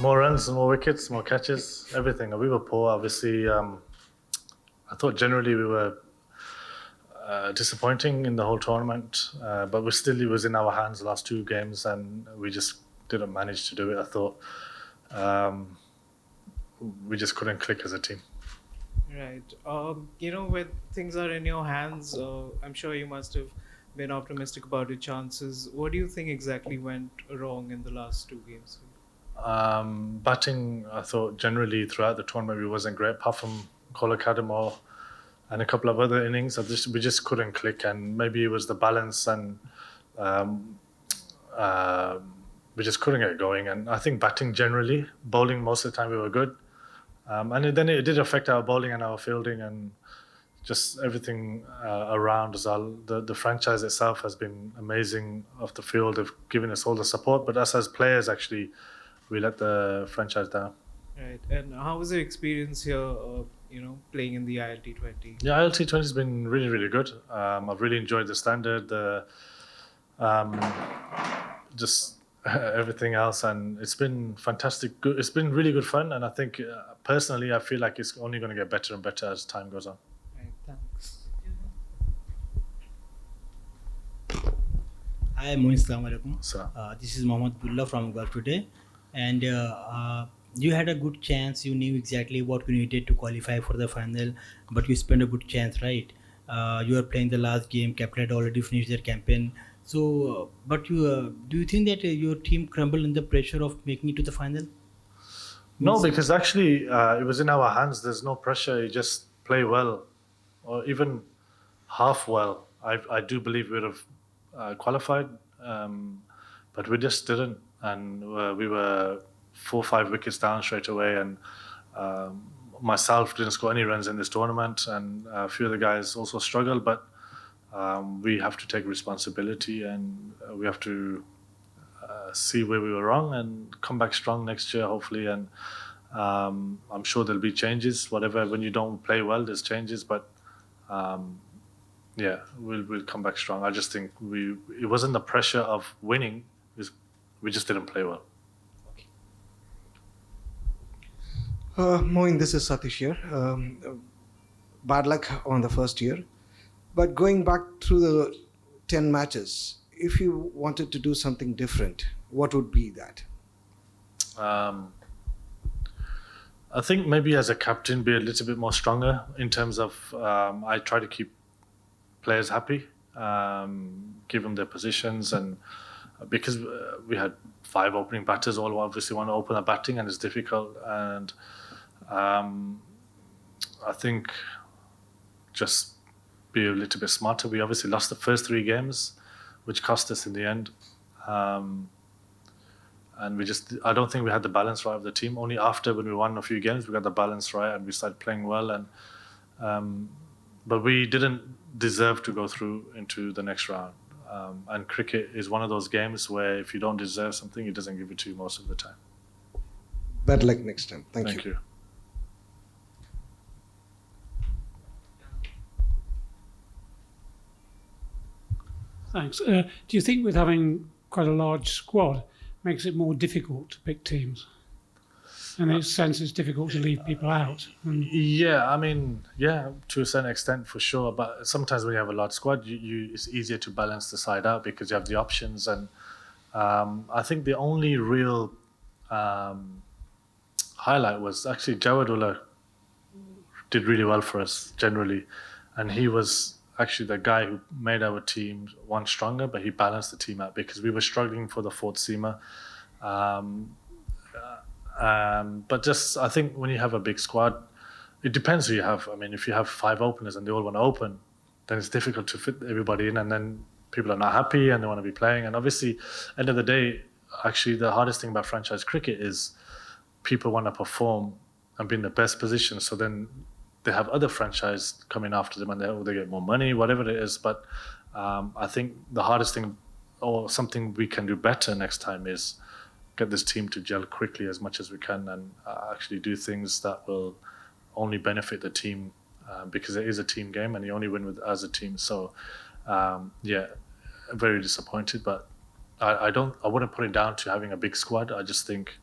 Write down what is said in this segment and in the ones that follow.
More runs, more wickets, more catches, everything. We were poor, obviously. I thought generally we were disappointing in the whole tournament, but it was in our hands the last two games, and we just didn't manage to do it. I thought we just couldn't click as a team. Right. When things are in your hands, I'm sure you must have been optimistic about your chances. What do you think exactly went wrong in the last two games? Batting, I thought generally throughout the tournament we wasn't great, apart from Kola Kadamore and a couple of other innings. We just couldn't click, and maybe it was the balance, and um, uh, we just couldn't get going. And I think batting generally, bowling most of the time we were good, and then it did affect our bowling and our fielding and just everything around as well. The franchise itself has been amazing off the field. They've given us all the support, but us as players, actually, we let the franchise down. Right. And how was your experience here, playing in the ILT20? Yeah, ILT20 has been really, really good. I've really enjoyed the standard, um, just everything else, and it's been fantastic. Good. It's been really good fun, and I think personally, I feel like it's only going to get better and better as time goes on. Right. Thanks. Hi, Moeen. Assalamu alaikum. So This is Mohammad Bullah from Gulf today, and you had a good chance. You knew exactly what you needed to qualify for the final, but you spent a good chance, right? You are playing the last game. Captain had already finished their campaign. So, but do you think that your team crumbled in the pressure of making it to the final? no, Means- because actually it was in our hands. There's no pressure. You just play well, or even half well. I do believe we would have qualified, but we just didn't, and we were 4 or 5 wickets down straight away, and myself didn't score any runs in this tournament, and a few of the guys also struggled, but we have to take responsibility, and we have to see where we were wrong and come back strong next year, hopefully. And I'm sure there'll be changes. Whatever, when you don't play well, there's changes, but yeah, we'll come back strong. I just think it wasn't the pressure of winning; we just didn't play well. Moin, this is Satish here. Bad luck on the first year. But going back through the 10 matches, if you wanted to do something different, what would be that? I think maybe as a captain, be a little bit more stronger in terms of I try to keep players happy, give them their positions, and because we had 5 opening batters, all obviously want to open a batting, and it's difficult. And I think just be a little bit smarter. We obviously lost the first 3 games, which cost us in the end. And I don't think we had the balance right of the team. Only after, when we won a few games, we got the balance right and we started playing well. And but we didn't deserve to go through into the next round. And cricket is one of those games where if you don't deserve something, it doesn't give it to you most of the time. Bad luck next time. Thank Thank you. you. Thanks. Do you think with having quite a large squad makes it more difficult to pick teams? In a sense, it's difficult to leave people out. Yeah, I mean, yeah, to a certain extent for sure. But sometimes when you have a large squad, it's easier to balance the side out because you have the options. And I think the only real highlight was actually Jawadullah did really well for us generally, and he was actually the guy who made our team one stronger, but he balanced the team out because we were struggling for the 4th seamer. But just, I think when you have a big squad, it depends who you have. I mean, if you have 5 openers and they all want to open, then it's difficult to fit everybody in, and then people are not happy and they want to be playing. And obviously, end of the day, actually the hardest thing about franchise cricket is people want to perform and be in the best position. So then they have other franchise coming after them and they get more money, whatever it is. But I think the hardest thing, or something we can do better next time, is get this team to gel quickly as much as we can and actually do things that will only benefit the team because it is a team game and you only win as a team. So yeah, very disappointed, but I wouldn't put it down to having a big squad. I just think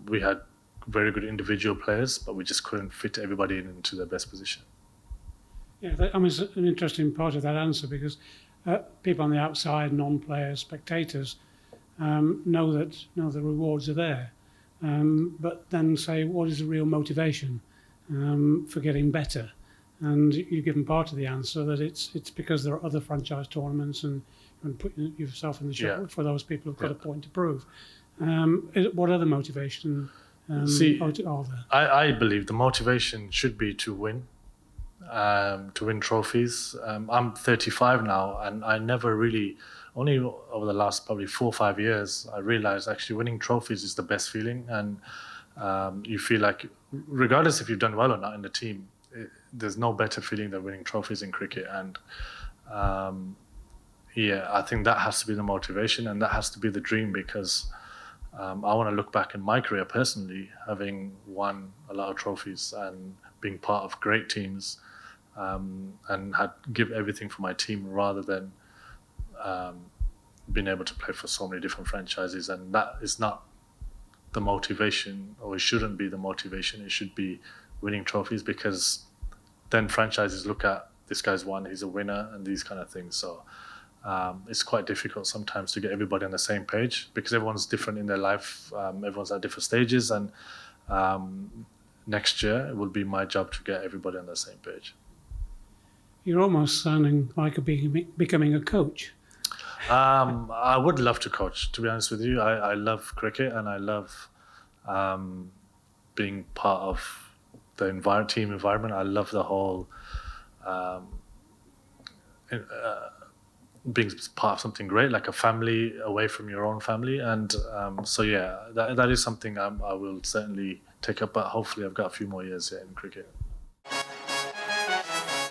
We had very good individual players, but we just couldn't fit everybody into their best position. Yeah, I mean, it's an interesting part of that answer because people on the outside, non-players, spectators, know the rewards are there, but then say, what is the real motivation for getting better? And you've given part of the answer that it's because there are other franchise tournaments and put yourself in the shop Yeah. for those people who've got Yeah. a point to prove. What other motivation See, are there? I believe the motivation should be to win trophies. I'm 35 now, and I never really, only over the last probably 4 or 5 years, I realized actually winning trophies is the best feeling. And you feel like, regardless if you've done well or not in the team, there's no better feeling than winning trophies in cricket. And I think that has to be the motivation, and that has to be the dream, because I want to look back in my career personally, having won a lot of trophies and being part of great teams, and give everything for my team rather than being able to play for so many different franchises. And that is not the motivation, or it shouldn't be the motivation. It should be winning trophies, because then franchises look at, this guy's won, he's a winner, and these kind of things. So it's quite difficult sometimes to get everybody on the same page, because everyone's different in their life. Everyone's at different stages, and next year it will be my job to get everybody on the same page. You're almost sounding like becoming a coach. I would love to coach, to be honest with you. I love cricket, and I love being part of the team environment. I love the whole being part of something great, like a family away from your own family. And that is something I will certainly take up, but hopefully I've got a few more years here in cricket.